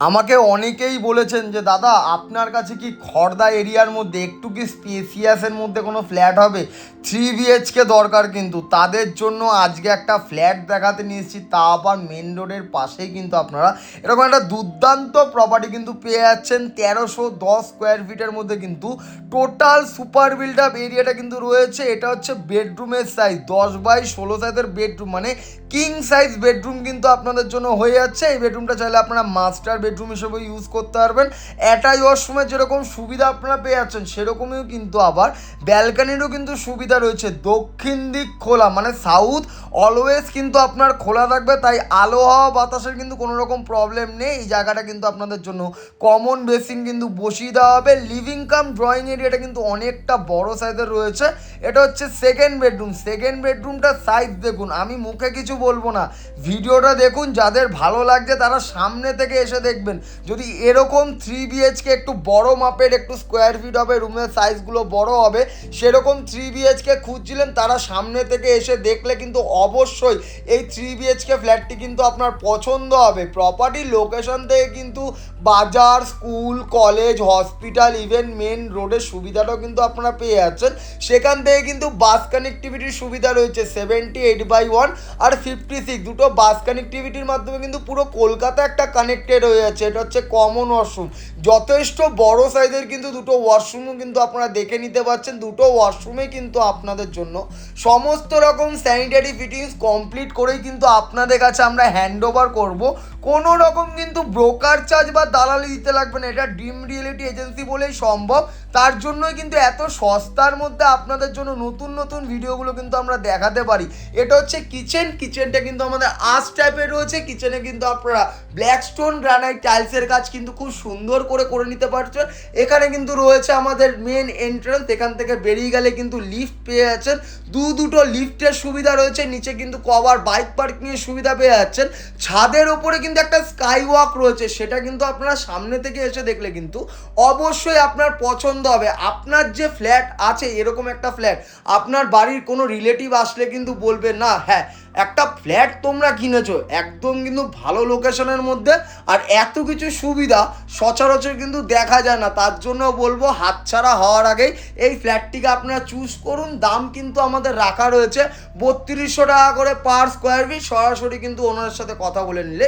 আমাকে অনেকেই বলেছেন যে দাদা আপনার কাছে কি খড়দা এরিয়ার মধ্যে একটু কি স্পেসিয়াসের মধ্যে কোনো ফ্ল্যাট হবে, 3 BHK দরকার, কিন্তু তাদের জন্য আজকে একটা ফ্ল্যাট দেখাতে নিয়ে এসেছি, তা আবার মেন রোডের পাশেই কিন্তু আপনারা এরকম একটা দুর্দান্ত প্রপার্টি কিন্তু পেয়ে যাচ্ছেন 1310 স্কোয়ার ফিটের মধ্যে। কিন্তু টোটাল সুপার বিল্ড আপ এরিয়াটা কিন্তু রয়েছে। এটা হচ্ছে বেডরুমের সাইজ 10x16 সাইজের বেডরুম, মানে কিং সাইজ বেডরুম কিন্তু আপনাদের জন্য হয়ে যাচ্ছে। এই বেডরুমটা চাইলে আপনারা মাস্টার বেডরুম হিসেবে ইউজ করতে পারবেন। অ্যাটাচ ওয়াশরুমের যেরকম সুবিধা আপনারা পেয়ে যাচ্ছেন, সেরকমই কিন্তু আবার ব্যালকানিরও কিন্তু সুবিধা রয়েছে। দক্ষিণ দিক খোলা, মানে সাউথ অলওয়েজ কিন্তু আপনার খোলা থাকবে, তাই আলো হাওয়া বাতাসের কিন্তু কোনো রকম প্রবলেম নেই। এই জায়গাটা কিন্তু আপনাদের জন্য কমন বেসিন কিন্তু বসিয়ে দেওয়া হবে। লিভিং কাম ড্রয়িং এরিয়াটা কিন্তু অনেকটা বড় সাইজের রয়েছে। এটা হচ্ছে সেকেন্ড বেডরুম। সেকেন্ড বেডরুমটার সাইজ দেখুন, আমি মুখে কিছু বলবো না, ভিডিওটা দেখুন। যাদের ভালো লাগছে তারা সামনে থেকে এসে দেখবেন। যদি এরকম 3 BHK একটু বড় মাপের, একটু স্কোয়ার ফিট হবে, রুমের সাইজগুলো বড় হবে, সেরকম 3 BHK খুঁজছিলেন, তারা সামনে থেকে এসে দেখলে কিন্তু অবশ্যই এই 3 BHK ফ্ল্যাটটি কিন্তু আপনার পছন্দ হবে। প্রপার্টির লোকেশন থেকে কিন্তু বাজার, school, college, hospital, even main রোডের সুবিধাটাও কিন্তু আপনারা পেয়ে যাচ্ছেন। সেখান থেকে কিন্তু বাস কানেক্টিভিটির সুবিধা রয়েছে 78/1 আর 56, দুটো বাস কানেক্টিভিটির মাধ্যমে কিন্তু পুরো কলকাতা একটা কানেক্টেড হয়ে যাচ্ছে। এটা হচ্ছে কমন ওয়াশরুম, যথেষ্ট বড় সাইজের কিন্তু দুটো ওয়াশরুমও কিন্তু আপনারা দেখে নিতে পারছেন। দুটো ওয়াশরুমে কিন্তু আপনাদের জন্য সমস্ত রকম স্যানিটারি ফিটিংস কমপ্লিট করেই কিন্তু আপনাদের কাছে আমরা হ্যান্ড ওভার করবো। কোনো রকম কিন্তু ব্রোকার চার্জ বা দালালি দিতে লাগবে না। এটা ড্রিম রিয়েলিটি এজেন্সি বলেই সম্ভব। তার জন্যই কিন্তু এত সস্তার মধ্যে আপনাদের জন্য নতুন নতুন ভিডিওগুলো কিন্তু আমরা দেখাতে পারি। এটা হচ্ছে কিচেনটা কিন্তু আমাদের আর্চ টাইপের রয়েছে। কিচেনে কিন্তু আপনারা ব্ল্যাক স্টোন গ্রানাইট টাইলসের কাজ কিন্তু খুব সুন্দর করে নিতে পারছেন। এখানে কিন্তু রয়েছে আমাদের মেন এন্ট্রান্স, এখান থেকে বেরিয়ে গেলে কিন্তু লিফট পেয়ে যাচ্ছেন। দুটো লিফটের সুবিধা রয়েছে। নিচে কিন্তু কভার বাইক পার্কিংয়ের সুবিধা পেয়ে যাচ্ছেন। ছাদের ওপরে কিন্তু একটা স্কাই ওয়াক রয়েছে, সেটা কিন্তু আপনারা সামনে থেকে এসে দেখলে কিন্তু অবশ্যই আপনার পছন্দ হবে। আপনার যে ফ্ল্যাট আছে, এরকম একটা ফ্ল্যাট আপনার বাড়ির কোনো রিলেটিভ আসলে কিন্তু বলবে না হ্যাঁ একটা ফ্ল্যাট তোমরা কিনেছো, একদম কিন্তু ভালো লোকেশনের মধ্যে, আর এত কিছু সুবিধা সচরাচর কিন্তু দেখা যায় না। তার জন্য বলবো হাতছাড়া হওয়ার আগেই এই ফ্ল্যাটটিকে আপনারা চুজ করুন। দাম কিন্তু আমাদের রাখা রয়েছে 3200 টাকা করে পার স্কোয়ার ফিট। সরাসরি কিন্তু ওনার সাথে কথা বলে নিলে